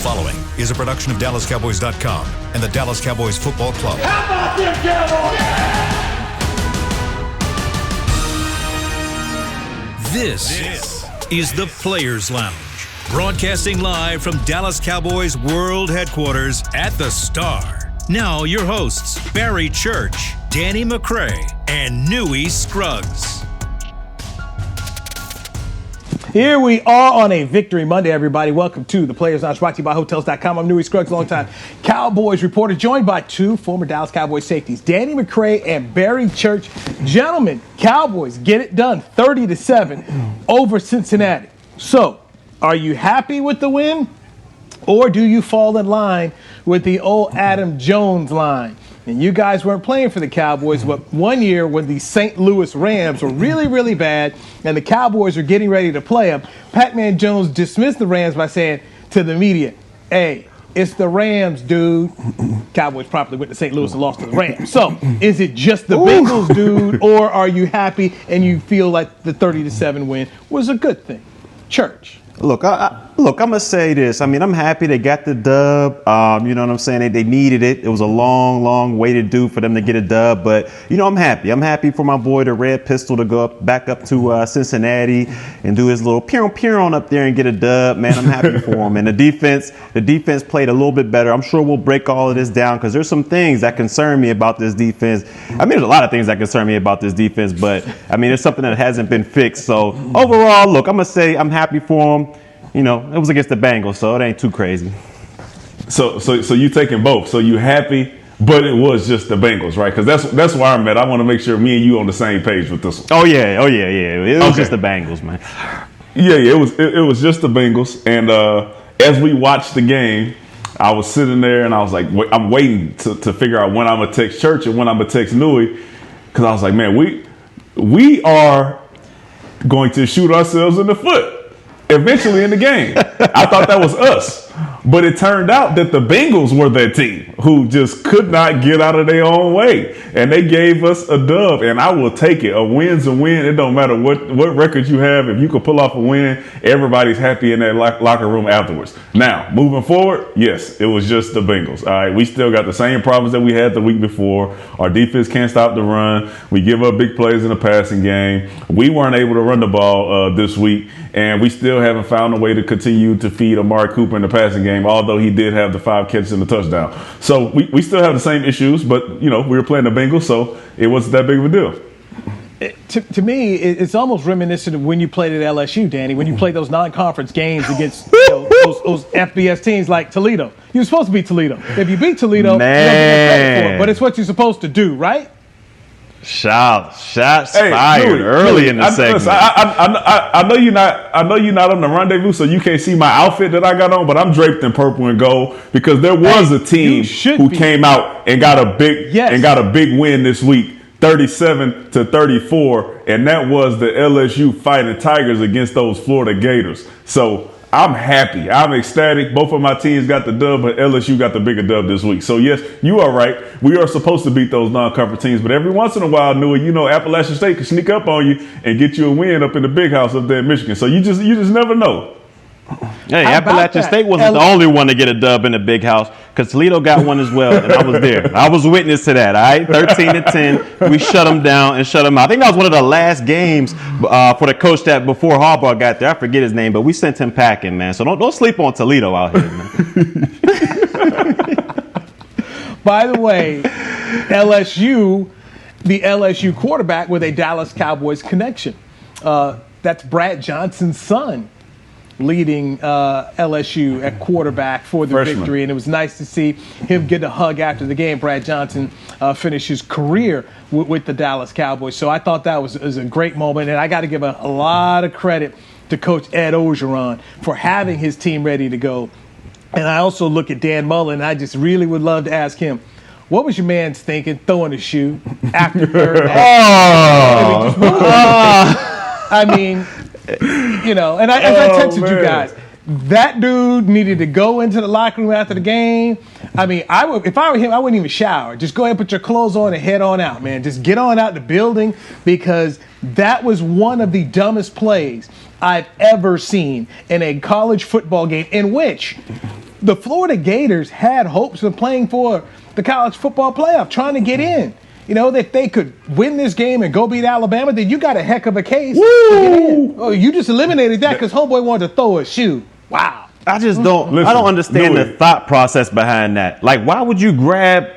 following is a production of DallasCowboys.com and the Dallas Cowboys Football Club. How about them Cowboys? Yeah! This is the Players Lounge, broadcasting live from Dallas Cowboys World Headquarters at the Star. Now your hosts, Barry Church, Danny McCray, and Newy Scruggs. Here we are on a Victory Monday, everybody. Welcome to the Players Lounge, brought to you by Hotels.com. I'm Newy Scruggs, longtime Cowboys reporter, joined by two former Dallas Cowboys safeties, Danny McCray and Barry Church. Gentlemen, Cowboys get it done, 30-7 over Cincinnati. So, are you happy with the win, or do you fall in line with the old Adam Jones line? And you guys weren't playing for the Cowboys, but one year when the St. Louis Rams were really, really bad and the Cowboys were getting ready to play them, Pac-Man Jones dismissed the Rams by saying to the media, hey, it's the Rams, dude. Cowboys promptly went to St. Louis and lost to the Rams. So is it just the Bengals, dude, or are you happy and you feel like the 30-7 win was a good thing? Church. Look, I'm going to say this. I mean, I'm happy they got the dub. You know what I'm saying? They needed it. It was a long, long way to do for them to get a dub. But, you know, I'm happy. I'm happy for my boy, the Red Pistol, to go back up to Cincinnati and do his little peer on up there and get a dub. Man, I'm happy for him. And the defense played a little bit better. I'm sure we'll break all of this down because there's some things that concern me about this defense. I mean, there's a lot of things that concern me about this defense, but, I mean, there's something that hasn't been fixed. So, overall, look, I'm going to say I'm happy for him. You know, it was against the Bengals, so it ain't too crazy. So you taking both. So you happy, but it was just the Bengals, right? Because that's where I'm at. I want to make sure me and you on the same page with this one. Oh yeah. It was just the Bengals, man. Yeah. It was just the Bengals. And as we watched the game, I was sitting there and I was like, I'm waiting to figure out when I'm gonna text Church and when I'm gonna text Newy, because I was like, man, we are going to shoot ourselves in the foot eventually in the game. I thought that was us. But it turned out that the Bengals were that team who just could not get out of their own way. And they gave us a dub, and I will take it. A win's a win. It don't matter what record you have. If you can pull off a win, everybody's happy in that locker room afterwards. Now, moving forward, yes, it was just the Bengals. All right, we still got the same problems that we had the week before. Our defense can't stop the run. We give up big plays in the passing game. We weren't able to run the ball this week, and we still haven't found a way to continue to feed Amari Cooper in the passing game, although he did have the 5 catches and the touchdown. So we still have the same issues, but, you know, we were playing the Bengals, so it wasn't that big of a deal. To me, it's almost reminiscent of when you played at LSU, Danny, when you played those non-conference games against those FBS teams like Toledo. You were supposed to beat Toledo. If you beat Toledo, man, you don't get credit for it, but it's what you're supposed to do, right? Shots fired early in the segment. I know you're not on the rendezvous, so you can't see my outfit that I got on, but I'm draped in purple and gold because there was a team who came out and got a big win this week, 37-34, and that was the LSU Fighting Tigers against those Florida Gators. So I'm happy. I'm ecstatic. Both of my teams got the dub, but LSU got the bigger dub this week. So, yes, you are right. We are supposed to beat those non-conference teams, but every once in a while, Newy, you know, Appalachian State can sneak up on you and get you a win up in the big house up there in Michigan. So you just never know. Hey, Appalachian State wasn't the only one to get a dub in the big house because Toledo got one as well, and I was there. I was witness to that, all right? 13-10, we shut them down and shut them out. I think that was one of the last games for the coach that before Harbaugh got there. I forget his name, but we sent him packing, man. So don't sleep on Toledo out here, man. By the way, LSU, the LSU quarterback with a Dallas Cowboys connection. That's Brad Johnson's son, leading LSU at quarterback for the victory. And it was nice to see him get a hug after the game. Brad Johnson finished his career with the Dallas Cowboys. So I thought that was a great moment. And I got to give a lot of credit to Coach Ed Orgeron for having his team ready to go. And I also look at Dan Mullen, and I just really would love to ask him, what was your man's thinking throwing a shoe after third half? I mean, you know, and as I texted you guys, that dude needed to go into the locker room after the game. I mean, if I were him, I wouldn't even shower. Just go ahead and put your clothes on and head on out, man. Just get on out the building, because that was one of the dumbest plays I've ever seen in a college football game, in which the Florida Gators had hopes of playing for the college football playoff, trying to get in. You know, if they could win this game and go beat Alabama, then you got a heck of a case to get in. Oh, you just eliminated that because homeboy wanted to throw a shoe. Wow. I just don't. I don't understand the thought process behind that. Like, why would you grab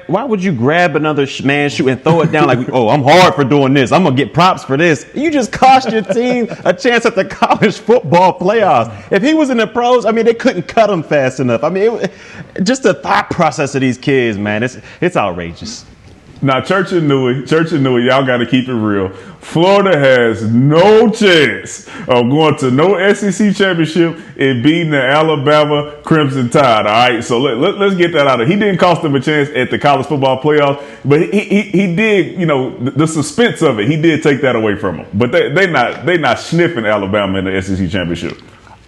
another man's shoe and throw it down? Like, oh, I'm hard for doing this. I'm gonna get props for this. You just cost your team a chance at the college football playoffs. If he was in the pros, I mean, they couldn't cut him fast enough. I mean, just the thought process of these kids, man, it's outrageous. Now, Church and Newy, y'all got to keep it real. Florida has no chance of going to no SEC championship and beating the Alabama Crimson Tide. All right, so let's get that out of. He didn't cost them a chance at the college football playoffs, but he did. You know, the suspense of it, he did take that away from them. But they not sniffing Alabama in the SEC championship.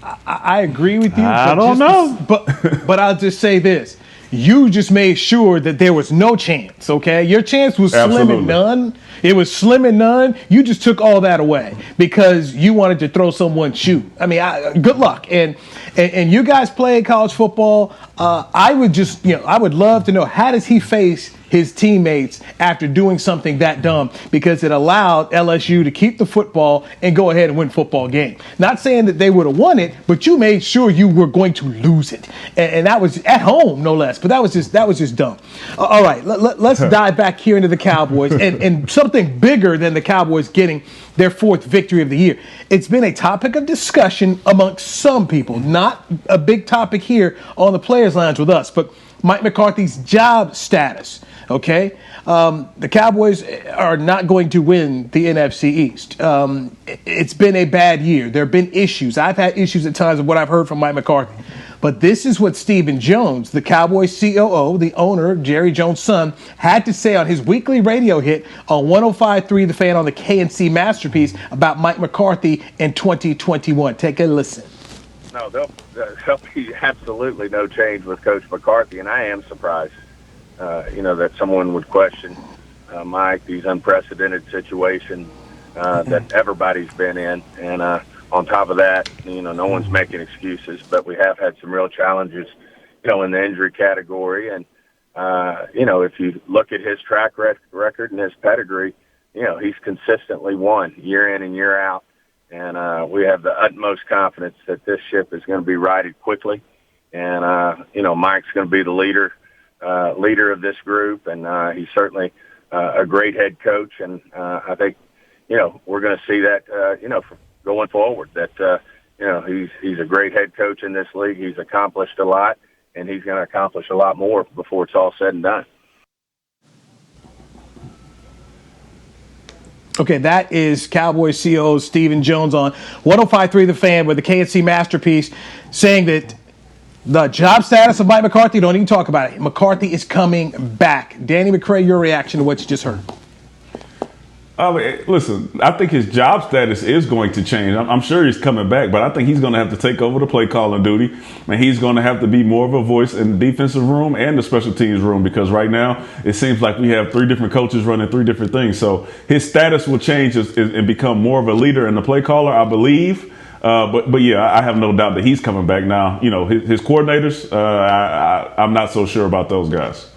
I agree with you. I don't know, but I'll just say this. You just made sure that there was no chance, okay? Your chance was slim and none. It was slim and none. You just took all that away because you wanted to throw someone's shoe. I mean, good luck. And you guys play college football. I would love to know, how does he face his teammates after doing something that dumb? Because it allowed LSU to keep the football and go ahead and win football game. Not saying that they would have won it, but you made sure you were going to lose it, and that was at home, no less. But that was just dumb. All right, let's dive back here into the Cowboys and something bigger than the Cowboys getting their 4th victory of the year. It's been a topic of discussion amongst some people, not a big topic here on the Players Lounge with us, but Mike McCarthy's job status. Okay, the Cowboys are not going to win the NFC East. It's been a bad year. There have been issues. I've had issues at times of what I've heard from Mike McCarthy. But this is what Stephen Jones, the Cowboys COO, the owner, Jerry Jones' son, had to say on his weekly radio hit on 105.3 The Fan on the KNC Masterpiece about Mike McCarthy in 2021. Take a listen. No, there'll be absolutely no change with Coach McCarthy, and I am surprised. That someone would question Mike, these unprecedented situations that everybody's been in. And on top of that, no one's making excuses, but we have had some real challenges, in the injury category. And, if you look at his track record and his pedigree, he's consistently won year in and year out. And we have the utmost confidence that this ship is going to be righted quickly. And, Mike's going to be the leader of this group, and he's certainly a great head coach, and I think we're going to see that going forward. That he's a great head coach in this league. He's accomplished a lot, and he's going to accomplish a lot more before it's all said and done. Okay, that is Cowboys CEO Stephen Jones on 105.3 The Fan with the KNC Masterpiece, saying that the job status of Mike McCarthy, don't even talk about it. McCarthy is coming back. Danny McCray, your reaction to what you just heard? Listen, I think his job status is going to change. I'm sure he's coming back, but I think he's going to have to take over the play calling duty, and he's going to have to be more of a voice in the defensive room and the special teams room, because right now it seems like we have 3 different coaches running 3 different things. So his status will change and become more of a leader and the play caller, I believe. But yeah, I have no doubt that he's coming back now. His coordinators, I'm not so sure about those guys.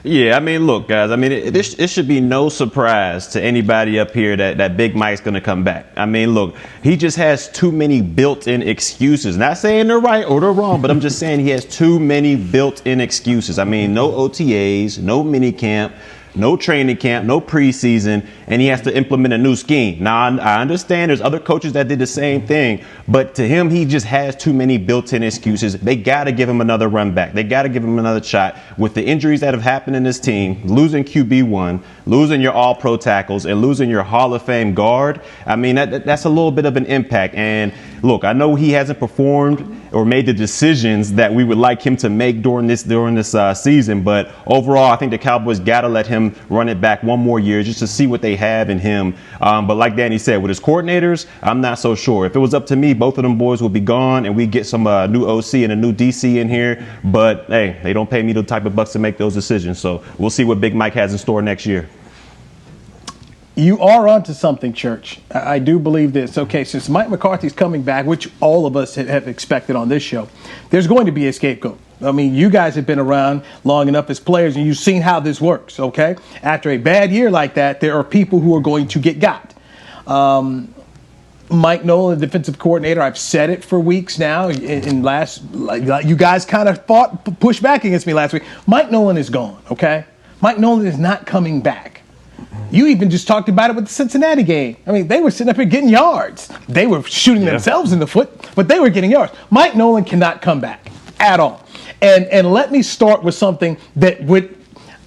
Yeah, I mean, look, guys, I mean, it should be no surprise to anybody up here that Big Mike's going to come back. I mean, look, he just has too many built-in excuses. Not saying they're right or they're wrong, but I'm just saying he has too many built-in excuses. I mean, no OTAs, no mini camp, no training camp, no preseason, and he has to implement a new scheme. Now, I understand there's other coaches that did the same thing, but to him, he just has too many built-in excuses. They got to give him another run back. They got to give him another shot. With the injuries that have happened in this team, losing QB1, losing your all-pro tackles, and losing your Hall of Fame guard, I mean, that's a little bit of an impact. And look, I know he hasn't performed or made the decisions that we would like him to make during this season, but overall, I think the Cowboys got to let him run it back one more year just to see what they have in him. But like Danny said, with his coordinators, I'm not so sure. If it was up to me, both of them boys would be gone and we get some new OC and a new DC in here. But hey, they don't pay me the type of bucks to make those decisions. So we'll see what Big Mike has in store next year. You are onto something, Church. I do believe this. Okay, since Mike McCarthy's coming back, which all of us have expected on this show, there's going to be a scapegoat. I mean, you guys have been around long enough as players, and you've seen how this works, okay? After a bad year like that, there are people who are going to get got. Mike Nolan, the defensive coordinator, I've said it for weeks now. You guys kind of pushed back against me last week. Mike Nolan is gone, okay? Mike Nolan is not coming back. You even just talked about it with the Cincinnati game. I mean, they were sitting up here getting yards. They were shooting themselves in the foot, but they were getting yards. Mike Nolan cannot come back at all. And let me start with something I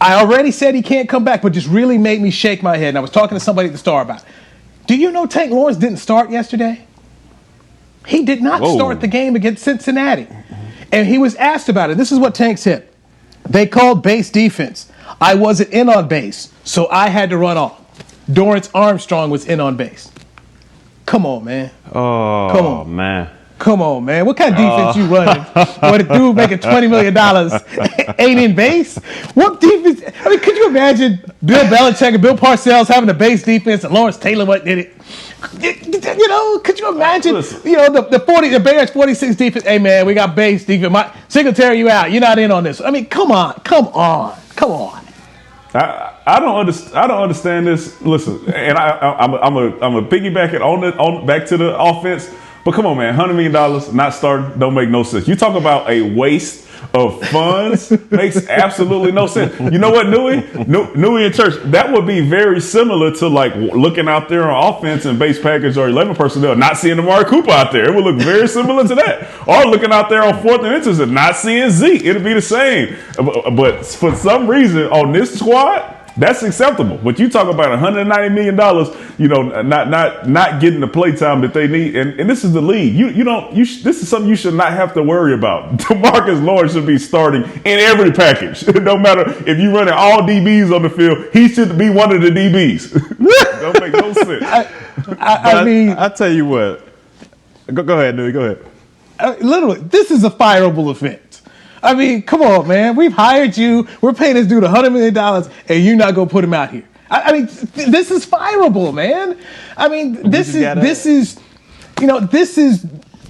already said he can't come back, but just really made me shake my head. And I was talking to somebody at the Star about it. Do you know Tank Lawrence didn't start yesterday? He did not start the game against Cincinnati. And he was asked about it. This is what Tank said. They called base defense. I wasn't in on base, so I had to run off. Dorrance Armstrong was in on base. Come on, man. Oh, come on, man. Come on, man. What kind of defense you running? What a dude making $20 million ain't in base? What defense? I mean, could you imagine Bill Belichick and Bill Parcells having a base defense and Lawrence Taylor what did it? You know, could you imagine? The Bears 46 defense. Hey, man, we got base defense. Singletary, you out. You're not in on this. I mean, come on. I don't understand this. Listen, and I'm a piggyback it on back to the offense. But come on, man, $100 million not starting don't make no sense. You talk about a waste of funds makes absolutely no sense. You know what, Newy and Church, that would be very similar to like looking out there on offense and base package or 11 personnel, not seeing Amari Cooper out there. It would look very similar to that. Or looking out there on fourth and inches and not seeing Zeke. It'd be the same. But for some reason on this squad, that's acceptable. But you talk about $190 million, not getting the play time that they need, and this is the league. This is something you should not have to worry about. DeMarcus Lawrence should be starting in every package. No matter if you running all DBs on the field, he should be one of the DBs. Don't make no sense. I mean, I tell you what. Go ahead, Newy. Go ahead. Literally, this is a fireable offense. I mean, come on, man. We've hired you. We're paying this dude $100 million, and you're not going to put him out here. I mean, this is fireable, man. I mean, this is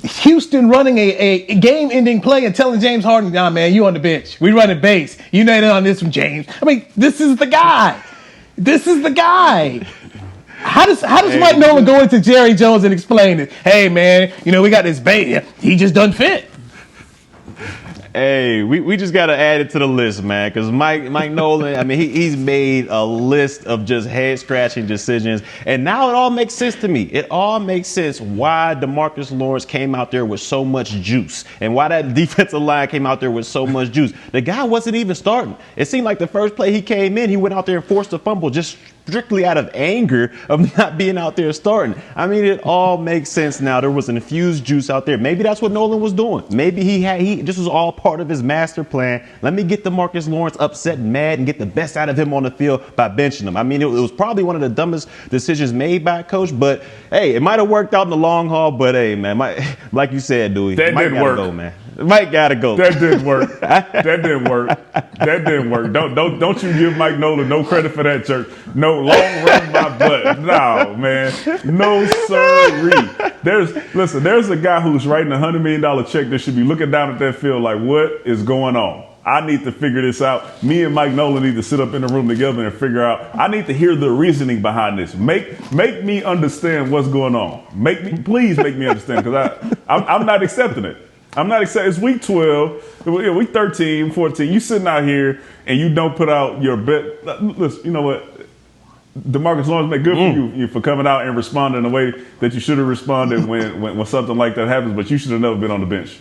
Houston running a game-ending play and telling James Harden, nah, man, you on the bench. We running base. You not in on this one, James. I mean, this is the guy. How does Mike Nolan go into Jerry Jones and explain it? Hey, man, we got this bait. He just doesn't fit. Hey, we just got to add it to the list, man, because Mike Nolan, I mean, he's made a list of just head-scratching decisions, and now it all makes sense to me. It all makes sense why DeMarcus Lawrence came out there with so much juice and why that defensive line came out there with so much juice. The guy wasn't even starting. It seemed like the first play he came in, he went out there and forced a fumble just strictly out of anger of not being out there starting. I mean, it all makes sense now. There was infused juice out there. Maybe that's what Nolan was doing. Maybe this was all part of his master plan. Let me get DeMarcus Lawrence upset and mad and get the best out of him on the field by benching him. I mean, it was probably one of the dumbest decisions made by a coach, but hey, it might have worked out in the long haul, but hey, man, like you said, Dewey, that Mike didn't work. Go, man. Mike gotta go. That didn't work. That didn't work. Don't you give Mike Nolan no credit for that, Church. No, long run my butt. No, man. No, sirree. There's a guy who's writing $100 million check that should be looking down at that field like, what is going on? I need to figure this out. Me and Mike Nolan need to sit up in the room together and figure out. I need to hear the reasoning behind this. Make me understand what's going on. Please make me understand, because I'm not accepting it. I'm not excited. It's week 12. Week 13, 14. You sitting out here and you don't put out your bet. Listen, you know what? DeMarcus Lawrence, man, good for you for coming out and responding the way that you should have responded when something like that happens, but you should have never been on the bench.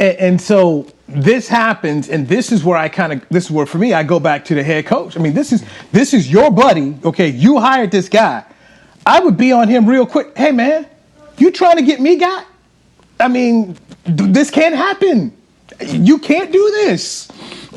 And so this happens, and this is where for me, I go back to the head coach. I mean, this is your buddy. Okay, you hired this guy. I would be on him real quick. Hey, man, you trying to get me guy? I mean, this can't happen. You can't do this,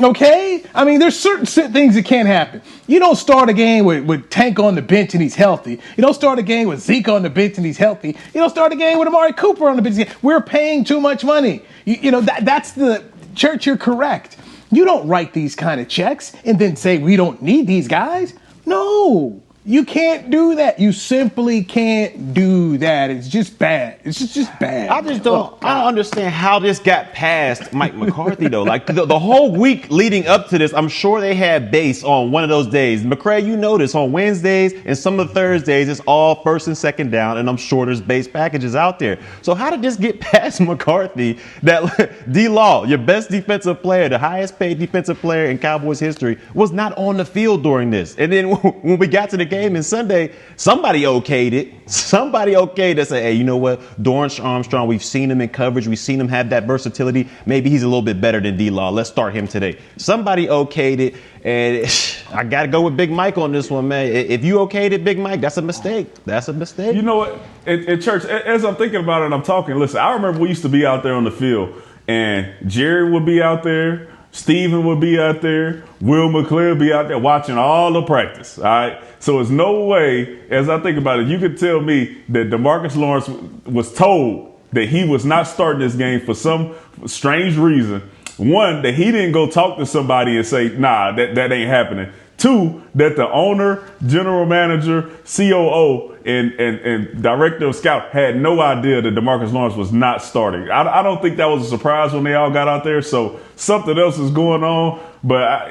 okay? I mean, there's certain things that can't happen. You don't start a game with Tank on the bench and he's healthy. You don't start a game with Zeke on the bench and he's healthy. You don't start a game with Amari Cooper on the bench. We're paying too much money. That's the Church. You're correct. You don't write these kind of checks and then say we don't need these guys. No. You can't do that. You simply can't do that. It's just bad. It's just bad. I don't understand how this got past Mike McCarthy, though. Like, the whole week leading up to this, I'm sure they had base on one of those days. McCray, you know this, on Wednesdays and some of the Thursdays, it's all first and second down, and I'm sure there's base packages out there. So how did this get past McCarthy that D-Law, your best defensive player, the highest paid defensive player in Cowboys history, was not on the field during this? And then when we got to the game in Sunday, somebody okayed it. Somebody okayed it. Say, hey, you know what? Dorrance Armstrong, we've seen him in coverage. We've seen him have that versatility. Maybe he's a little bit better than D-Law. Let's start him today. Somebody okayed it. And I got to go with Big Mike on this one, man. If you okayed it, Big Mike, that's a mistake. That's a mistake. You know what? In church, as I'm thinking about it and I'm talking, listen, I remember we used to be out there on the field, and Jerry would be out there. Steven would be out there. Will McClure would be out there watching all the practice. All right. So there's no way, as I think about it, you could tell me that DeMarcus Lawrence was told that he was not starting this game for some strange reason. One, that he didn't go talk to somebody and say, nah, that ain't happening. Two, that the owner, general manager, COO, and director of scout had no idea that DeMarcus Lawrence was not starting. I don't think that was a surprise when they all got out there. So something else is going on. But,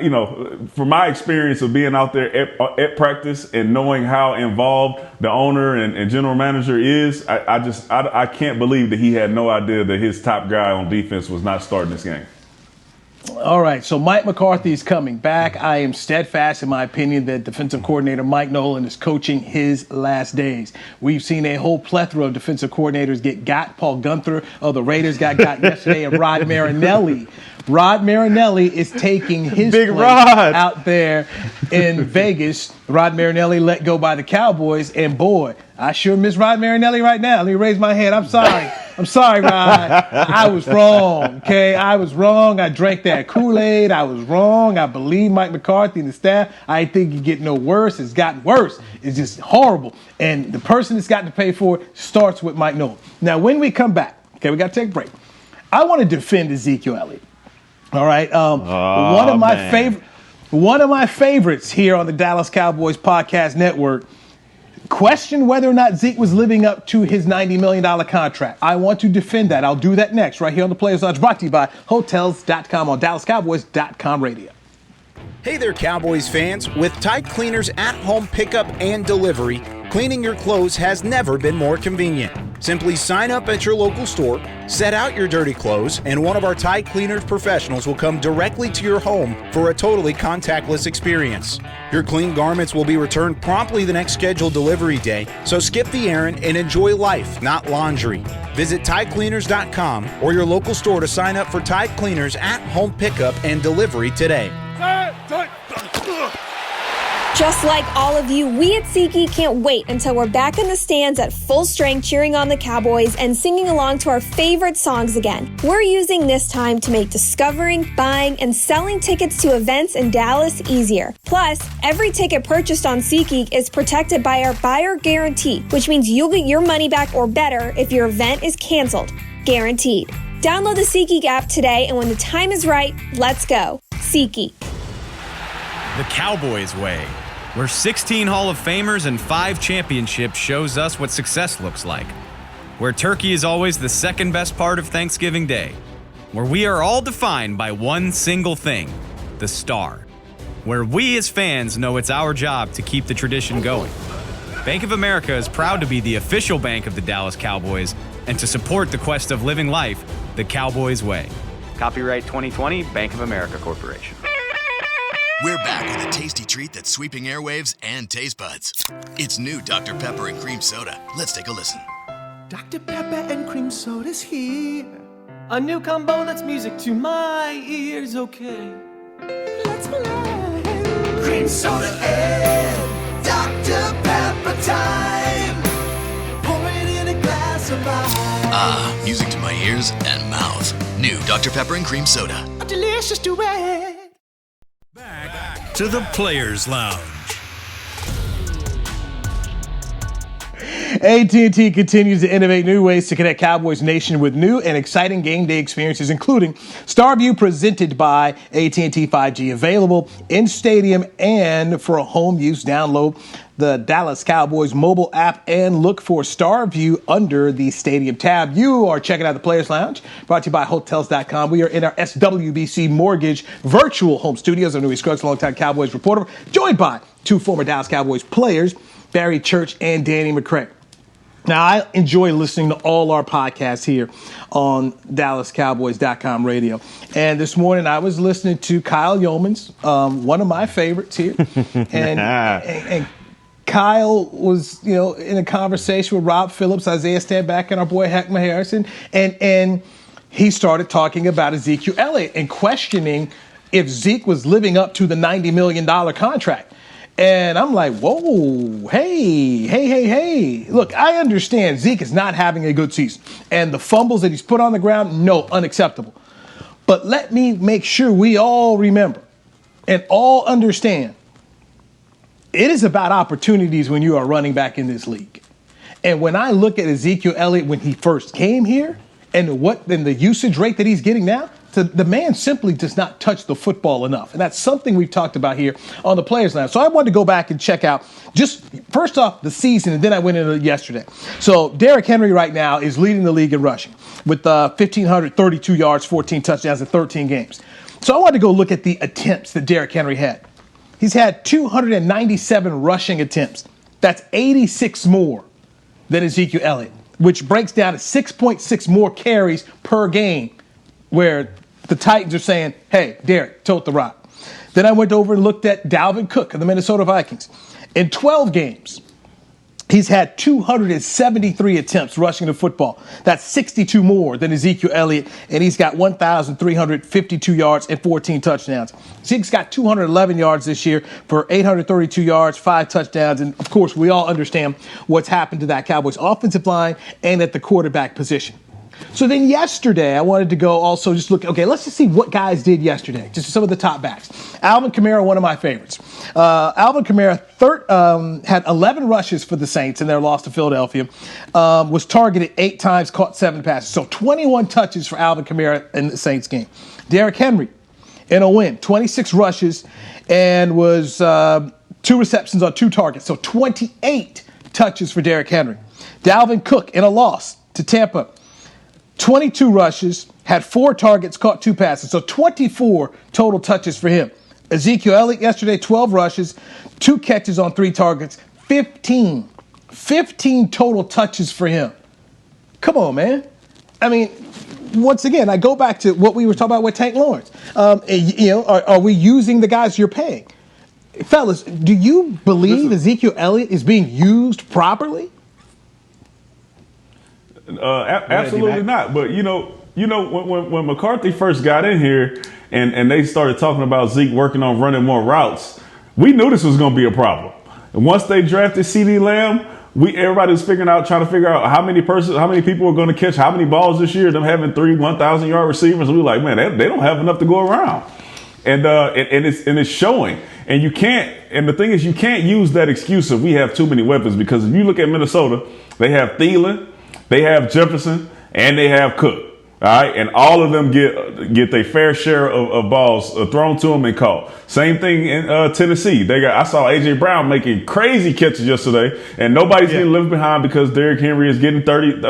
from my experience of being out there at practice and knowing how involved the owner and general manager is, I can't believe that he had no idea that his top guy on defense was not starting this game. All right, so Mike McCarthy is coming back. I am steadfast in my opinion that defensive coordinator Mike Nolan is coaching his last days. We've seen a whole plethora of defensive coordinators get got. Paul Gunther of the Raiders got yesterday, and Rod Marinelli. Rod Marinelli is taking his place out there in Vegas. Rod Marinelli let go by the Cowboys, and boy, I sure miss Rod Marinelli right now. Let me raise my hand. I'm sorry. I'm sorry, Rod. I was wrong, okay? I was wrong. I drank that Kool-Aid. I was wrong. I believe Mike McCarthy and the staff. I think it get no worse. It's gotten worse. It's just horrible. And the person that's got to pay for it starts with Mike Nolan. Now, when we come back, okay, we got to take a break. I want to defend Ezekiel Elliott. All right. One of my favorites here on the Dallas Cowboys Podcast Network questioned whether or not Zeke was living up to his $90 million contract. I want to defend that. I'll do that next, right here on the Players Lounge, brought to you by Hotels.com on DallasCowboys.com radio. Hey there, Cowboys fans. With Tide Cleaners at-home pickup and delivery, cleaning your clothes has never been more convenient. Simply sign up at your local store, set out your dirty clothes, and one of our Tide Cleaners professionals will come directly to your home for a totally contactless experience. Your clean garments will be returned promptly the next scheduled delivery day, so skip the errand and enjoy life, not laundry. Visit TideCleaners.com or your local store to sign up for Tide Cleaners at-home pickup and delivery today. Just like all of you, we at SeatGeek can't wait until we're back in the stands at full strength cheering on the Cowboys and singing along to our favorite songs again. We're using this time to make discovering, buying, and selling tickets to events in Dallas easier. Plus, every ticket purchased on SeatGeek is protected by our buyer guarantee, which means you'll get your money back or better if your event is canceled. Guaranteed. Download the SeatGeek app today, and when the time is right, let's go. SeatGeek. The Cowboys way, where 16 Hall of Famers and 5 championships shows us what success looks like. Where turkey is always the second best part of Thanksgiving Day. Where we are all defined by one single thing, the star. Where we as fans know it's our job to keep the tradition going. Bank of America is proud to be the official bank of the Dallas Cowboys and to support the quest of living life the Cowboys way. Copyright 2020, Bank of America Corporation. We're back with a tasty treat that's sweeping airwaves and taste buds. It's new Dr. Pepper and Cream Soda. Let's take a listen. Dr. Pepper and Cream Soda's here. A new combo that's music to my ears, okay. Let's play. Cream Soda and Dr. Pepper time. Pour it in a glass of ice. Ah, music to my ears and mouth. New Dr. Pepper and Cream Soda. A delicious duet. Back to the Players Lounge. AT&T continues to innovate new ways to connect Cowboys Nation with new and exciting game day experiences, including StarView presented by AT&T 5G, available in stadium and for home use. Download the Dallas Cowboys mobile app and look for StarView under the stadium tab. You are checking out the Players Lounge, brought to you by Hotels.com. We are in our SWBC Mortgage virtual home studios. I'm Newy Scruggs, longtime Cowboys reporter, joined by two former Dallas Cowboys players, Barry Church and Danny McCray. Now, I enjoy listening to all our podcasts here on DallasCowboys.com radio. And this morning I was listening to Kyle Yeoman's, one of my favorites here. and Kyle was, in a conversation with Rob Phillips, Isaiah Stanback, and our boy Heckma Harrison. And he started talking about Ezekiel Elliott and questioning if Zeke was living up to the $90 million contract. And I'm like, whoa, hey. Look, I understand Zeke is not having a good season. And the fumbles that he's put on the ground, no, unacceptable. But let me make sure we all remember and all understand it is about opportunities when you are running back in this league. And when I look at Ezekiel Elliott when he first came here and the usage rate that he's getting now, the man simply does not touch the football enough. And that's something we've talked about here on the Players Lounge. So I wanted to go back and check out just first off the season, and then I went into yesterday. So Derrick Henry right now is leading the league in rushing with 1,532 yards, 14 touchdowns in 13 games. So I wanted to go look at the attempts that Derrick Henry had. He's had 297 rushing attempts. That's 86 more than Ezekiel Elliott, which breaks down to 6.6 more carries per game, where the Titans are saying, hey, Derrick, tote the rock. Then I went over and looked at Dalvin Cook of the Minnesota Vikings. In 12 games, he's had 273 attempts rushing the football. That's 62 more than Ezekiel Elliott, and he's got 1,352 yards and 14 touchdowns. Zeke's got 211 yards this year for 832 yards, 5 touchdowns, and, of course, we all understand what's happened to that Cowboys offensive line and at the quarterback position. So then yesterday, I wanted to go also just look, let's just see what guys did yesterday, just some of the top backs. Alvin Kamara, one of my favorites. Alvin Kamara had 11 rushes for the Saints in their loss to Philadelphia, was targeted 8 times, caught 7 passes. So 21 touches for Alvin Kamara in the Saints game. Derrick Henry, in a win, 26 rushes and was 2 receptions on 2 targets. So 28 touches for Derrick Henry. Dalvin Cook, in a loss to Tampa, 22 rushes, had 4 targets, caught 2 passes. So 24 total touches for him. Ezekiel Elliott yesterday, 12 rushes, 2 catches on 3 targets, 15 total touches for him. Come on, man. I mean, once again, I go back to what we were talking about with Tank Lawrence. Are we using the guys you're paying? Fellas, do you believe Ezekiel Elliott is being used properly? Absolutely not. But when McCarthy first got in here and they started talking about Zeke working on running more routes, we knew this was going to be a problem. And once they drafted CeeDee Lamb, everybody was trying to figure out how many people were going to catch how many balls this year. Them having 3 1,000-yard receivers, we were like, man, they don't have enough to go around, and it's showing. And you can't. And the thing is, you can't use that excuse of we have too many weapons, because if you look at Minnesota, they have Thielen, they have Jefferson, and they have Cook. All right, and all of them get their fair share of balls thrown to them and caught. Same thing in Tennessee. I saw A.J. Brown making crazy catches yesterday, and nobody's getting left behind because Derrick Henry is getting 30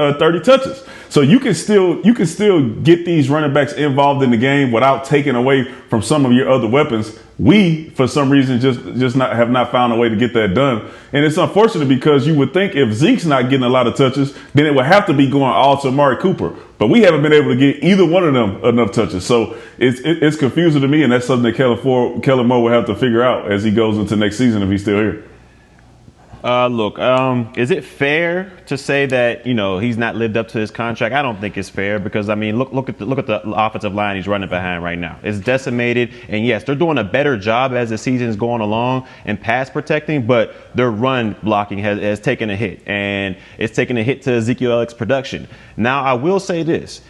touches. So you can still get these running backs involved in the game without taking away from some of your other weapons. We, for some reason, have not found a way to get that done. And it's unfortunate, because you would think if Zeke's not getting a lot of touches, then it would have to be going all to Amari Cooper. But we haven't been able to get either one of them enough touches. So it's confusing to me, and that's something that Kellen Moore will have to figure out as he goes into next season if he's still here. Look, is it fair to say that, he's not lived up to his contract? I don't think it's fair, because, I mean, look at the offensive line he's running behind right now. It's decimated, and yes, they're doing a better job as the season's going along in pass protecting, but their run blocking has taken a hit, and it's taken a hit to Ezekiel Elliott's production. Now, I will say this.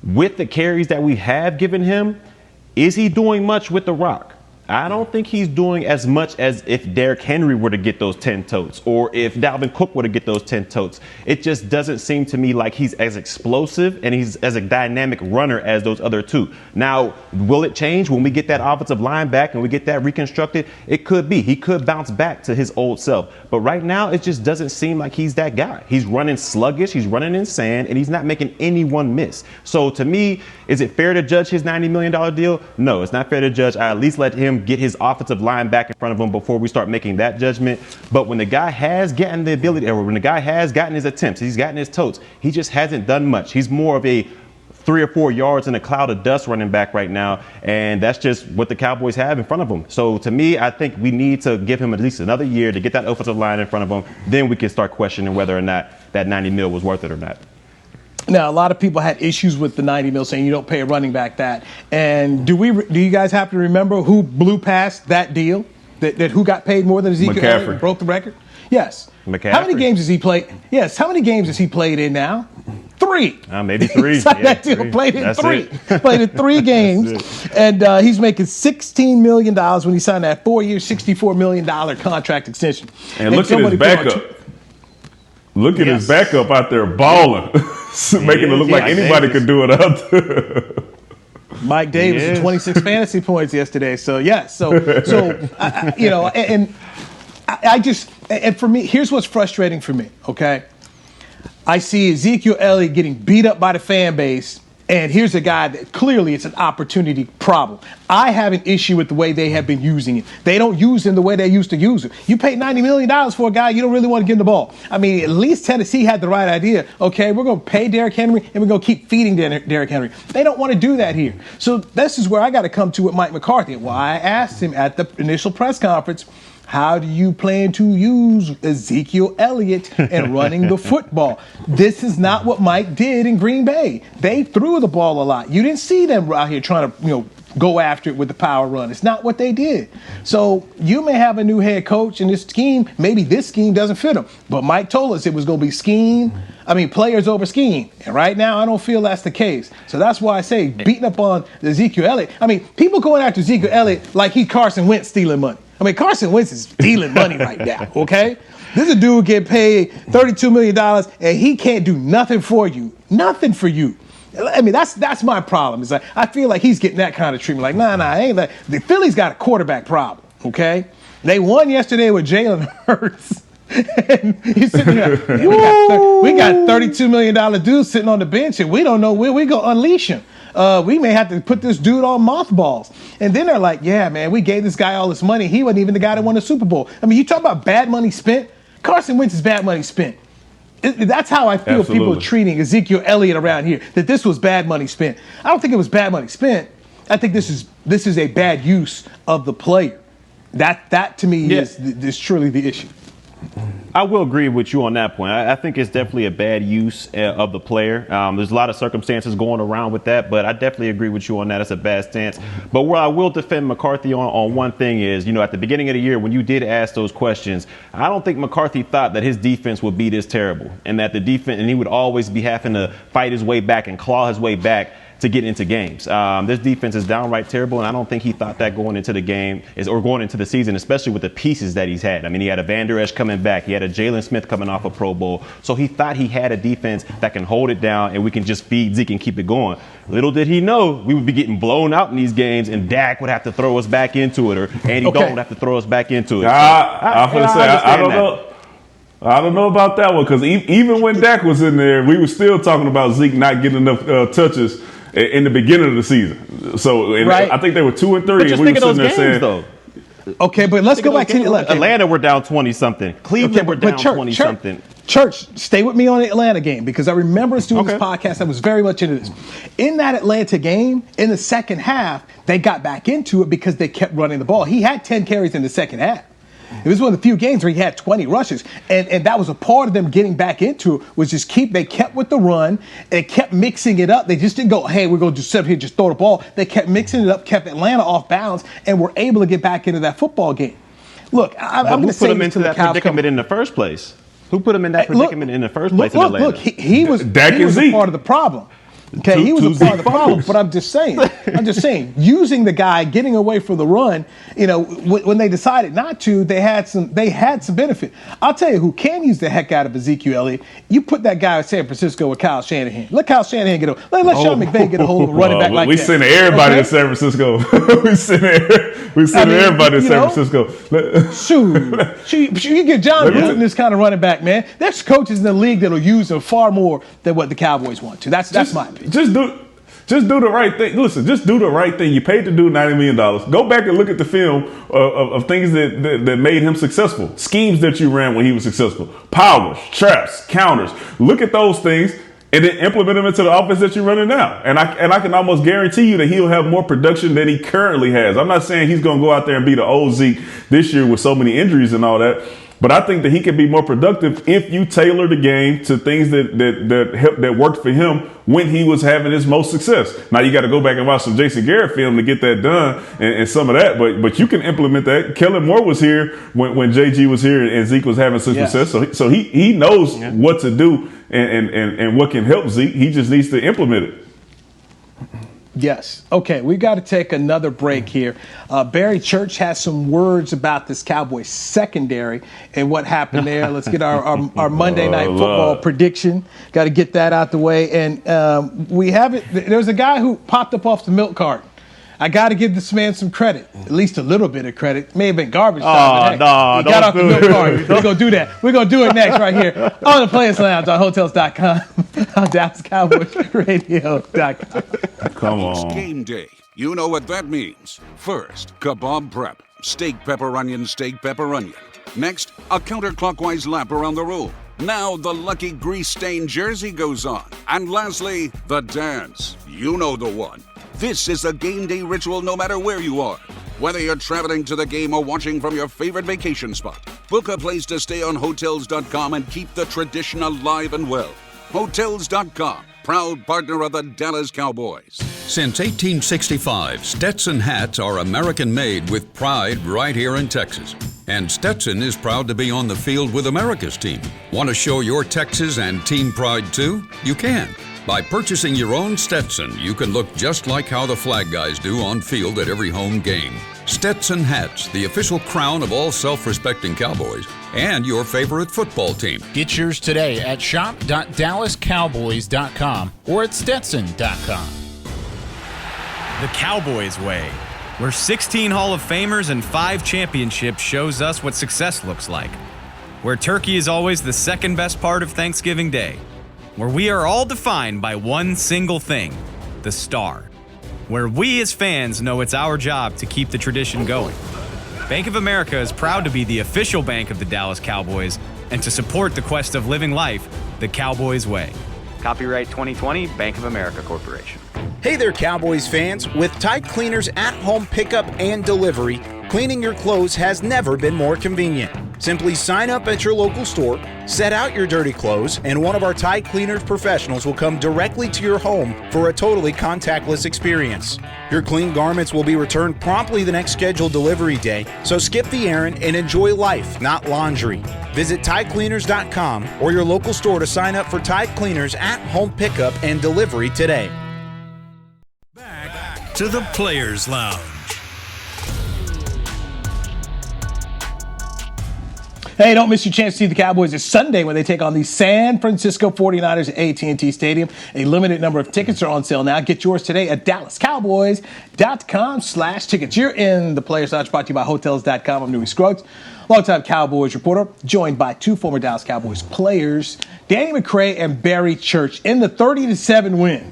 With the carries that we have given him, is he doing much with the rock? I don't think he's doing as much as if Derrick Henry were to get those 10 totes or if Dalvin Cook were to get those 10 totes. It just doesn't seem to me like he's as explosive and he's as a dynamic runner as those other two. Now, will it change when we get that offensive line back and we get that reconstructed? It could be. He could bounce back to his old self. But right now, it just doesn't seem like he's that guy. He's running sluggish, he's running in sand, and he's not making anyone miss. So to me, is it fair to judge his $90 million deal? No, it's not fair to judge. I at least let him get his offensive line back in front of him before we start making that judgment. But when the guy has gotten the ability, or when the guy has gotten his attempts, he's gotten his totes, he just hasn't done much. He's more of a 3 or 4 yards in a cloud of dust running back right now, and that's just what the Cowboys have in front of them. So to me, I think we need to give him at least another year to get that offensive line in front of him. Then we can start questioning whether or not that 90 mil was worth it or not. Now, a lot of people had issues with the 90 mil, saying you don't pay a running back that. And do you guys happen to remember who blew past that deal? That who got paid more than Ezekiel Elliott and broke the record? Yes. McCaffrey. How many games has he played? Yes. How many games has he played in now? 3. Maybe 3. That deal 3. played in That's 3. it. Played in 3 games, and he's making $16 million when he signed that 4-year, $64 million contract extension. And look at his backup. Look at his backup out there balling, making it look like anybody could do it out there. Mike Davis with 26 fantasy points yesterday. So yes, you know, and I just, and for me, here's what's frustrating for me. Okay, I see Ezekiel Elliott getting beat up by the fan base, and here's a guy that clearly it's an opportunity problem. I have an issue with the way they have been using it. They don't use him the way they used to use him. You paid $90 million for a guy, you don't really want to give him the ball. I mean, at least Tennessee had the right idea. Okay, we're going to pay Derrick Henry, and we're going to keep feeding Derrick Henry. They don't want to do that here. So this is where I got to come to with Mike McCarthy. Well, I asked him at the initial press conference, how do you plan to use Ezekiel Elliott in running the football? This is not what Mike did in Green Bay. They threw the ball a lot. You didn't see them out here trying to, go after it with the power run. It's not what they did. So you may have a new head coach in this scheme. Maybe this scheme doesn't fit him. But Mike told us it was going to be players over scheme. And right now, I don't feel that's the case. So that's why I say beating up on Ezekiel Elliott. I mean, people going after Ezekiel Elliott like he Carson Wentz stealing money. I mean, Carson Wentz is stealing money right now, okay? This is a dude getting paid $32 million, and he can't do nothing for you. Nothing for you. I mean, that's my problem. It's like, I feel like he's getting that kind of treatment. Like, nah, ain't that. The Phillies got a quarterback problem, okay? They won yesterday with Jalen Hurts. And he's sitting there, we got $32 million dudes sitting on the bench, and we don't know where we going to unleash him. We may have to put this dude on mothballs. And then they're like, yeah, man, we gave this guy all this money. He wasn't even the guy that won the Super Bowl. I mean, you talk about bad money spent. Carson Wentz is bad money spent. That's how I feel people are treating Ezekiel Elliott around here, that this was bad money spent. I don't think it was bad money spent. I think this is a bad use of the player. That to me is truly the issue. I will agree with you on that point. I think it's definitely a bad use of the player. There's a lot of circumstances going around with that, but I definitely agree with you on that. It's a bad stance. But where I will defend McCarthy on one thing is, at the beginning of the year when you did ask those questions, I don't think McCarthy thought that his defense would be this terrible and that the defense, and he would always be having to fight his way back and claw his way back to get into games. This defense is downright terrible, and I don't think he thought that going into the game or going into the season, especially with the pieces that he's had. I mean, he had a Van Der Esch coming back. He had a Jalen Smith coming off a Pro Bowl. So he thought he had a defense that can hold it down, and we can just feed Zeke and keep it going. Little did he know we would be getting blown out in these games, and Dak would have to throw us back into it, or Andy Dalton would have to throw us back into it. I don't know. I don't know about that one, because even when Dak was in there, we were still talking about Zeke not getting enough touches in the beginning of the season. So I think they were 2 and 3. But just and we think were of those games, though. Okay, but let's go back to Atlanta. Atlanta were down 20-something. Cleveland were down 20-something. Church, stay with me on the Atlanta game, because I remember us doing this podcast. I was very much into this. In that Atlanta game, in the second half, they got back into it because they kept running the ball. He had 10 carries in the second half. It was one of the few games where he had 20 rushes, and that was a part of them getting back into it, was just they kept with the run, and kept mixing it up. They just didn't go, hey, we're going to just sit here, just throw the ball. They kept mixing it up, kept Atlanta off balance, and were able to get back into that football game. Look, I'm going to say put him into that predicament in the first place? Who put him in that predicament in the first place in Atlanta? Look, he was a part of the problem. Okay, he was a part of the problem, but I'm just saying, using the guy, getting away from the run, when they decided not to, they had some benefit. I'll tell you who can use the heck out of Ezekiel Elliott. You put that guy in San Francisco with Kyle Shanahan. Let Kyle Shanahan get a let Sean McVay get a hold of a running back like that. We sending everybody to San Francisco. we sending everybody to San Francisco. Shoot, you get John Gruden this kind of running back, man. There's coaches in the league that'll use him far more than what the Cowboys want to. That's my opinion. Just do the right thing. Listen, just do the right thing. You paid the dude $90 million. Go back and look at the film of things that made him successful. Schemes that you ran when he was successful. Powers, traps, counters. Look at those things and then implement them into the offense that you're running now. And I can almost guarantee you that he'll have more production than he currently has. I'm not saying he's going to go out there and be the old Zeke this year with so many injuries and all that. But I think that he can be more productive if you tailor the game to things that worked for him when he was having his most success. Now you got to go back and watch some Jason Garrett film to get that done and some of that. But you can implement that. Kellen Moore was here when JG was here and Zeke was having some success. So he knows what to do and what can help Zeke. He just needs to implement it. Yes. Okay, we got to take another break here. Barry Church has some words about this Cowboys secondary and what happened there. Let's get our Monday Night Football prediction. Got to get that out the way. And we have it. There's a guy who popped up off the milk carton. I got to give this man some credit, at least a little bit of credit. May have been garbage time. He got off the milk carton. We're going to do that. We're going to do it next right here on the Players Lounge on Hotels.com, on DallasCowboysRadio.com. Come on. It's game day. You know what that means. First, kebab prep. Steak, pepper, onion, steak, pepper, onion. Next, a counterclockwise lap around the room. Now the lucky grease-stained jersey goes on. And lastly, the dance. You know the one. This is a game day ritual no matter where you are. Whether you're traveling to the game or watching from your favorite vacation spot, book a place to stay on Hotels.com and keep the tradition alive and well. Hotels.com, proud partner of the Dallas Cowboys. Since 1865, Stetson hats are American-made with pride right here in Texas. And Stetson is proud to be on the field with America's team. Want to show your Texas and team pride too? You can. By purchasing your own Stetson, you can look just like how the flag guys do on field at every home game. Stetson hats, the official crown of all self-respecting Cowboys, and your favorite football team. Get yours today at shop.dallascowboys.com or at stetson.com. The Cowboys way, where 16 Hall of Famers and 5 championships shows us what success looks like. Where turkey is always the second best part of Thanksgiving Day. Where we are all defined by one single thing, the star. Where we as fans know it's our job to keep the tradition going. Bank of America is proud to be the official bank of the Dallas Cowboys and to support the quest of living life the Cowboys way. Copyright 2020, Bank of America Corporation. Hey there, Cowboys fans. With Tide Cleaners at-home pickup and delivery, cleaning your clothes has never been more convenient. Simply sign up at your local store, set out your dirty clothes, and one of our Tide Cleaners professionals will come directly to your home for a totally contactless experience. Your clean garments will be returned promptly the next scheduled delivery day, so skip the errand and enjoy life, not laundry. Visit TideCleaners.com or your local store to sign up for Tide Cleaners at-home pickup and delivery today. Back to the Players Lounge. Hey, don't miss your chance to see the Cowboys this Sunday when they take on the San Francisco 49ers at AT&T Stadium. A limited number of tickets are on sale now. Get yours today at DallasCowboys.com/tickets. You're in the Players Lounge, brought to you by Hotels.com. I'm Newy Scruggs, longtime Cowboys reporter, joined by 2 former Dallas Cowboys players, Danny McCray and Barry Church, in the 30-7 win.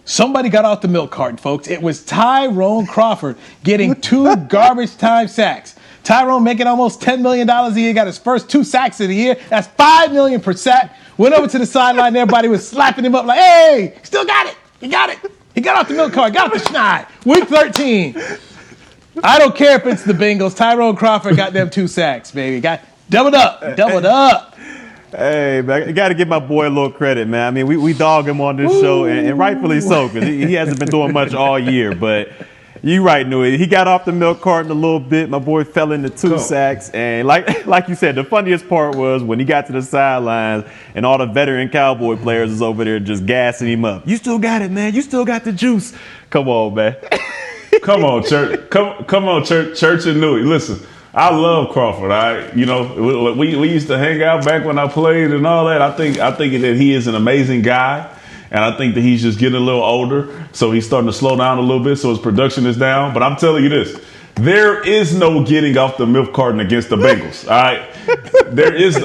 Somebody got off the milk carton, folks. It was Tyrone Crawford getting 2 garbage time sacks. Tyrone making almost $10 million a year, got his first 2 sacks of the year. That's $5 million per sack. Went over to the sideline, everybody was slapping him up like, hey, still got it. He got it. He got off the milk carton, got off the schneid. Week 13. I don't care if it's the Bengals. Tyrone Crawford got them 2 sacks, baby. Got doubled up. Hey, man, I got to give my boy a little credit, man. I mean, we dog him on this show, and rightfully so, because he hasn't been doing much all year. But You right, Newy. He got off the milk carton a little bit. My boy fell into 2 sacks. And like you said, the funniest part was when he got to the sidelines and all the veteran Cowboy players was over there just gassing him up. You still got it, man. You still got the juice. Come on, man. Come on, Church. Come on, Church and Newy. Listen, I love Crawford. We used to hang out back when I played and all that. I think that he is an amazing guy. And I think that he's just getting a little older, so he's starting to slow down a little bit, so his production is down. But I'm telling you this, there is no getting off the milk carton against the Bengals. All right, there is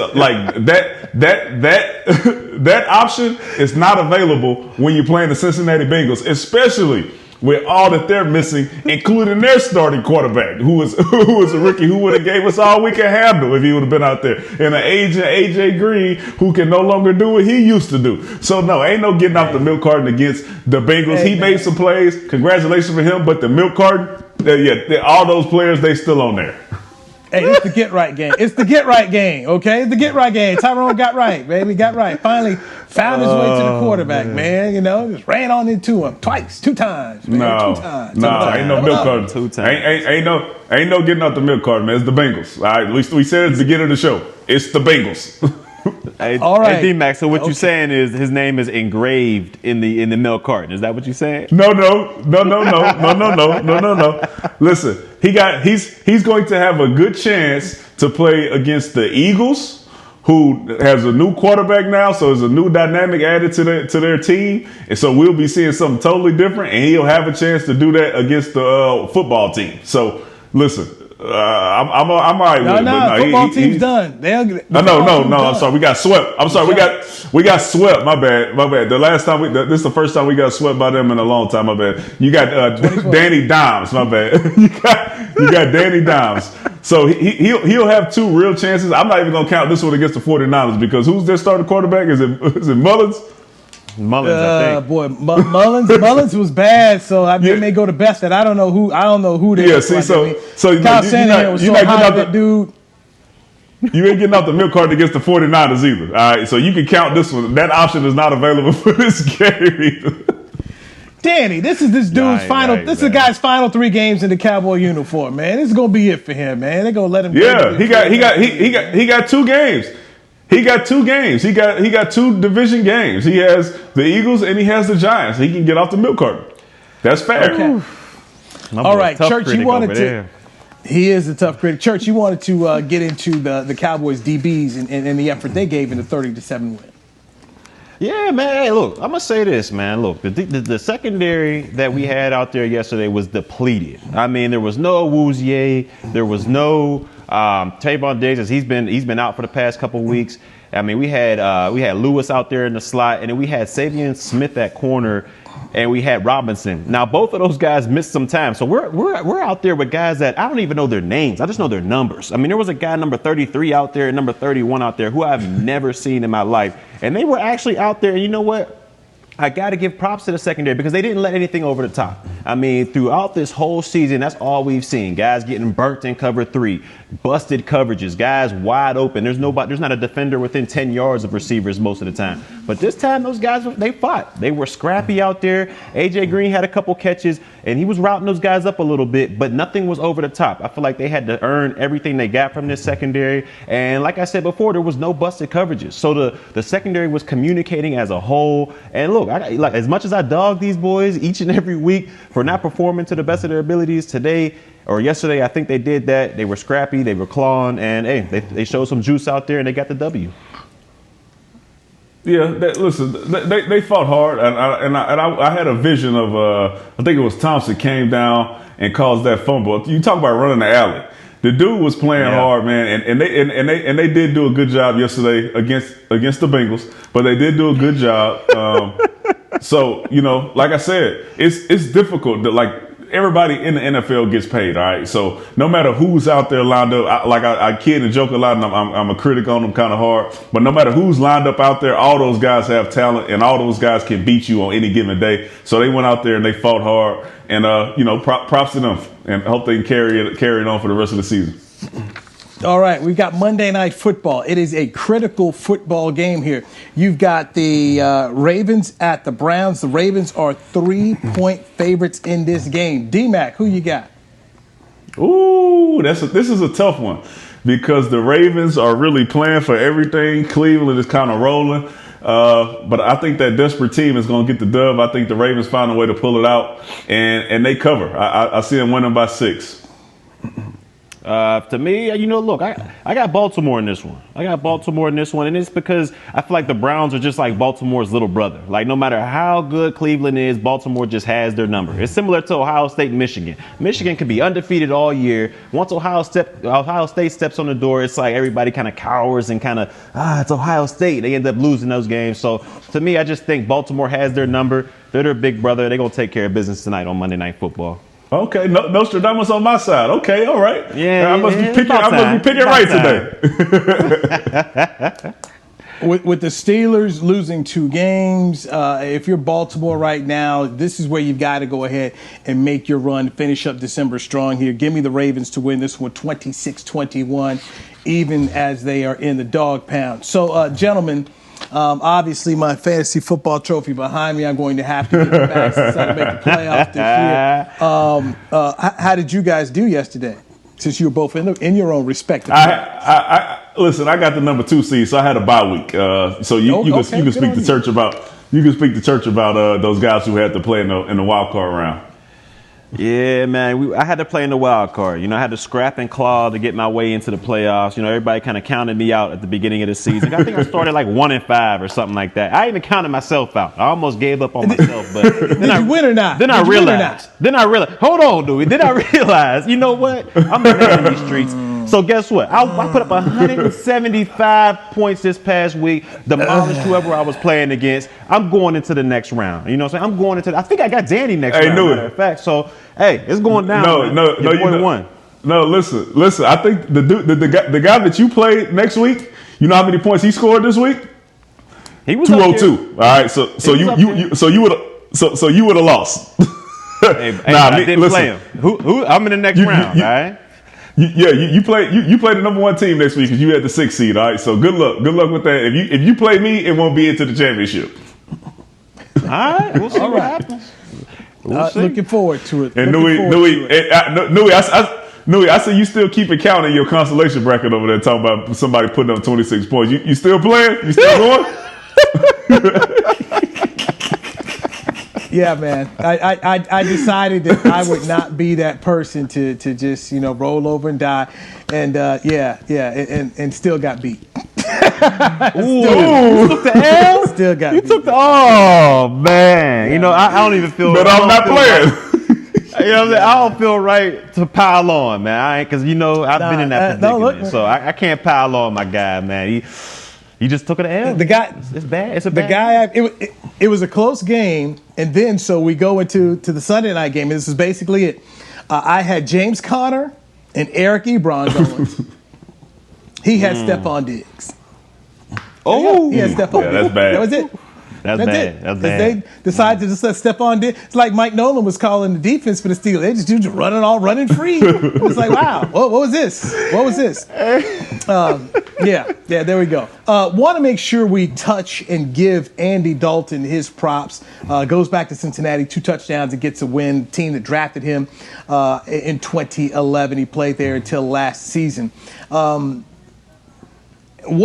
that option is not available when you're playing the Cincinnati Bengals, especially with all that they're missing, including their starting quarterback, who was a rookie who would have gave us all we could handle if he would have been out there, and an aging AJ Green who can no longer do what he used to do. So no, ain't no getting off the milk carton against the Bengals. He made some plays. Congratulations for him, but the milk carton, all those players, they still on there. Hey, it's the get right game. It's the get right game, okay? It's the get right game. Tyrone got right, baby. Got right. Finally found his way to the quarterback, man. You know, just ran on into him two times, man. No, 2 times. No, ain't no milk carton. 2 times. Ain't no getting off the milk carton, man. It's the Bengals. All right, we said at the beginning of the show. It's the Bengals. All right. Hey, D-Mac, so what you're saying is his name is engraved in the milk carton. Is that what you're saying? No. Listen, he's going to have a good chance to play against the Eagles, who has a new quarterback now, so there's a new dynamic added to their team, and so we'll be seeing something totally different, and he'll have a chance to do that against the football team. So listen. I'm all right with it. No, football team's done. No. I'm sorry. We got swept. I'm sorry. We got swept. My bad. The last time this is the first time we got swept by them in a long time. My bad. You got Danny Dimes. My bad. you got Danny Dimes. So he'll have 2 real chances. I'm not even gonna count this one against the 49ers because who's their starting quarterback? Is it Mullins? I think. Boy, Mullins was bad, so they may go to Best. I don't know who they. Yeah, see, so Kyle Shanahan was so high that dude. You ain't getting off the milk carton against the 49ers either. All right, so you can count this one. That option is not available for this game either. Danny, this is this dude's final. This is the guy's final 3 games in the Cowboy uniform, man. This is gonna be it for him, man. They're gonna let him. Yeah, he got 2 games. He got 2 games. He got 2 division games. He has the Eagles and he has the Giants. He can get off the milk carton. That's fair. Okay. All right, Church. You wanted to. He is a tough critic. Church. You wanted to get into the Cowboys DBs and the effort they gave in the 30-7 win. Yeah, man. Hey, look, I'm gonna say this, man. Look, the secondary that we had out there yesterday was depleted. I mean, there was no Awuzie, there was no Trayvon Diggs. He's been out for the past couple weeks. I mean, we had Lewis out there in the slot, and then we had Savion Smith at corner, and we had Robinson. Now, both of those guys missed some time, so we're out there with guys that I don't even know their names. I just know their numbers. I mean, there was a guy number 33 out there and number 31 out there who I've never seen in my life, and they were actually out there. And you know what? I got to give props to the secondary because they didn't let anything over the top. I mean, throughout this whole season, that's all we've seen. Guys getting burnt in cover 3, busted coverages, guys wide open. There's not a defender within 10 yards of receivers most of the time. But this time, those guys, they fought. They were scrappy out there. AJ Green had a couple catches, and he was routing those guys up a little bit, but nothing was over the top. I feel like they had to earn everything they got from this secondary. And like I said before, there was no busted coverages. So the secondary was communicating as a whole. And look, as much as I dog these boys each and every week for not performing to the best of their abilities yesterday, I think they did that. They were scrappy, they were clawing, and hey, they showed some juice out there and they got the W. Yeah, they fought hard, and I had a vision of I think it was Thompson came down and caused that fumble. You talk about running the alley. The dude was playing hard, man, and they did do a good job yesterday against the Bengals, but they did do a good job. So like I said, it's difficult to everybody in the NFL gets paid, all right? So no matter who's out there lined up, I kid and joke a lot, and I'm a critic on them kind of hard, but no matter who's lined up out there, all those guys have talent, and all those guys can beat you on any given day. So they went out there and they fought hard, and props to them, and hope they can carry it on for the rest of the season. All right, we've got Monday Night Football. It is a critical football game here. You've got the Ravens at the Browns. The Ravens are 3-point favorites in this game. D-Mac, who you got? Ooh, this is a tough one because the Ravens are really playing for everything. Cleveland is kind of rolling. But I think that desperate team is going to get the dub. I think the Ravens find a way to pull it out, and they cover. I see them winning by 6. To me, look, I got Baltimore in this one. And it's because I feel like the Browns are just like Baltimore's little brother. Like, no matter how good Cleveland is, Baltimore just has their number. It's similar to Ohio State and Michigan. Michigan could be undefeated all year. Once Ohio State steps on the door, it's like everybody kind of cowers and kind of, it's Ohio State. They end up losing those games. So, to me, I just think Baltimore has their number. They're their big brother. They're going to take care of business tonight on Monday Night Football. Okay, Nostradamus on my side. Okay, all right. Yeah, I must be picking right today. With the Steelers losing 2 games, if you're Baltimore right now, this is where you've got to go ahead and make your run, finish up December strong here. Give me the Ravens to win this one 26-21, even as they are in the dog pound. So, gentlemen, obviously, my fantasy football trophy behind me, I'm going to have to get it back since I make the playoff this year. How did you guys do yesterday? Since you were both in your own respective teams. Listen, I got the number 2 seed, so I had a bye week. So you can speak to church about those guys who had to play in the wild card round. Yeah, man. I had to play in the wild card. I had to scrap and claw to get my way into the playoffs. Everybody kind of counted me out at the beginning of the season. I think I started like 1-5 or something like that. I even counted myself out. I almost gave up on myself. But did you win or not? Then I realized. Hold on, Dewey. Then I realized, you know what? I'm a man in these streets. So guess what? I put up 175 points this past week, demolished whoever I was playing against. I'm going into the next round. You know what I'm saying? I think I got Danny next round, matter of fact. So, hey, it's going down. No, won. No, listen. I think the guy that you played next week, you know how many points he scored this week? He was 202. All right, so you would have lost. I didn't play him. Who? I'm in the next round. All right. You play the number 1 team next week because you had the 6th seed. All right, so good luck with that. If you play me, it won't be into the championship. All right, we'll see what happens. Looking forward to it. And Newy, I see you still keeping count in your consolation bracket over there, talking about somebody putting up 26 points. You still playing? You still going? Yeah, man. I decided that I would not be that person to just roll over and die, and and still got beat. You took the L. Still got beat. Oh man. I don't even feel. But I'm not playing. I don't feel right to pile on, man. Because I've been in that predicament, so I can't pile on my guy, man. He just took an L. The guy, it's bad. It's a bad. The guy. It was a close game, and then so we go into the Sunday night game. And this is basically it. I had James Conner and Eric Ebron going. He had Stephon Diggs. Oh, he had Stephon. Yeah, that's bad. That was it. That's bad. That's bad. They decided to just let Stephon Diggs. It's like Mike Nolan was calling the defense for the Steelers. They just running free. It's like, wow, what was this? What was this? Yeah, there we go. Want to make sure we touch and give Andy Dalton his props. Goes back to Cincinnati, 2 touchdowns and gets a win. Team that drafted him in 2011. He played there until last season. What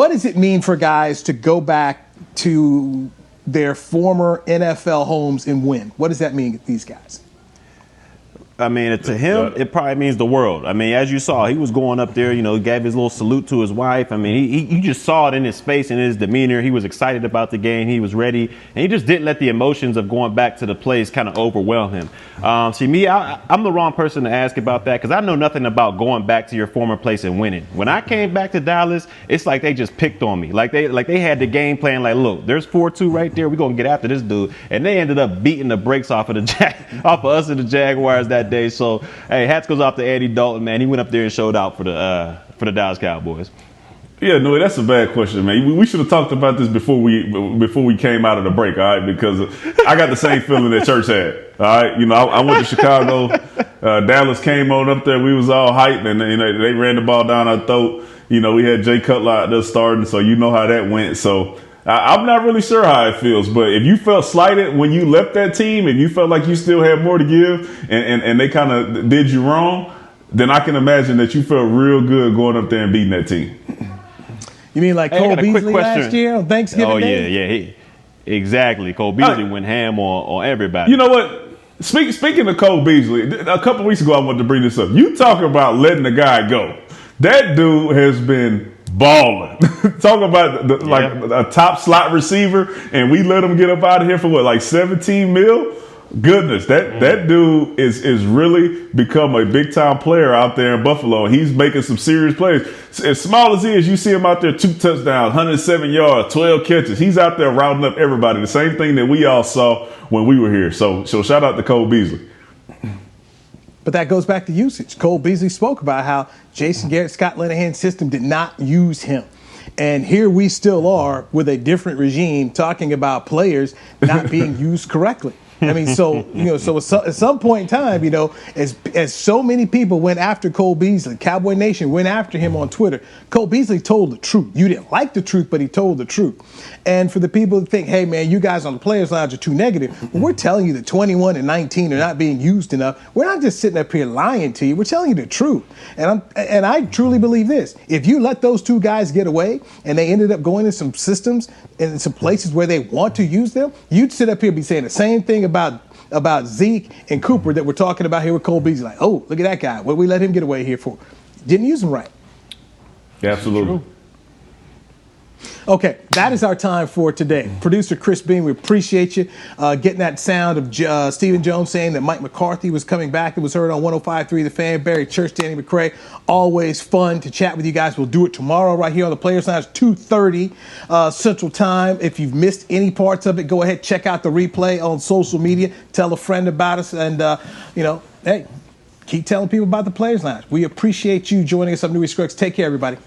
does it mean for guys to go back to their former NFL homes and win? What does that mean to these guys? I mean, to him, it probably means the world. I mean, as you saw, he was going up there, gave his little salute to his wife. I mean, you just saw it in his face and his demeanor. He was excited about the game. He was ready. And he just didn't let the emotions of going back to the place kind of overwhelm him. See, me, I'm the wrong person to ask about that because I know nothing about going back to your former place and winning. When I came back to Dallas, it's like they just picked on me. Like they had the game plan like, look, there's 4-2 right there. We're going to get after this dude. And they ended up beating the brakes off of us and the Jaguars that day. So, hey, hats goes off to Andy Dalton, man. He went up there and showed out for the Dallas Cowboys. Yeah, no, that's a bad question, man. We should have talked about this before we came out of the break, all right? Because I got the same feeling that Church had, all right? I went to Chicago. Dallas came on up there. We was all hyped, and they ran the ball down our throat. You know, we had Jay Cutler out there starting, so you know how that went. So I'm not really sure how it feels. But if you felt slighted when you left that team, if you felt like you still had more to give and they kind of did you wrong, then I can imagine that you felt real good going up there and beating that team. You mean like Cole Beasley last year on Thanksgiving Day? Exactly. Cole Beasley went ham on everybody. You know what? Speaking of Cole Beasley, a couple weeks ago I wanted to bring this up. You talk about letting the guy go. That dude has been balling. Talk about a top slot receiver, and we let him get up out of here for what, like 17 mil? Goodness, that dude is really become a big time player out there in Buffalo. He's making some serious plays. As small as he is, you see him out there, 2 touchdowns, 107 yards, 12 catches. He's out there rounding up everybody. The same thing that we all saw when we were here. So shout out to Cole Beasley. But that goes back to usage. Cole Beasley spoke about how Jason Garrett, Scott Linehan's system did not use him. And here we still are with a different regime talking about players not being used correctly. I mean, so at some point in time, as so many people went after Cole Beasley, Cowboy Nation went after him on Twitter, Cole Beasley told the truth. You didn't like the truth, but he told the truth. And for the people that think, hey, man, you guys on the Players Lounge are too negative, well, we're telling you that 21 and 19 are not being used enough. We're not just sitting up here lying to you. We're telling you the truth. And I truly believe this. If you let those two guys get away and they ended up going in some systems and in some places where they want to use them, you'd sit up here and be saying the same thing about Zeke and Cooper that we're talking about here with Cole Beasley. Like, oh, look at that guy. What did we let him get away here for? Didn't use him right. Absolutely. Okay, that is our time for today. Producer Chris Bean, we appreciate you getting that sound of Stephen Jones saying that Mike McCarthy was coming back. It was heard on 105.3 The Fan. Barry Church, Danny McCray. Always fun to chat with you guys. We'll do it tomorrow right here on the Players Lounge, 2:30 Central Time. If you've missed any parts of it, go ahead, check out the replay on social media. Tell a friend about us, and hey, keep telling people about the Players Lounge. We appreciate you joining us on Newy Scruggs. Take care, everybody.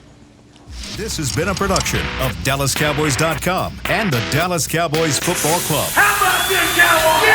This has been a production of DallasCowboys.com and the Dallas Cowboys Football Club. How about this, Cowboys?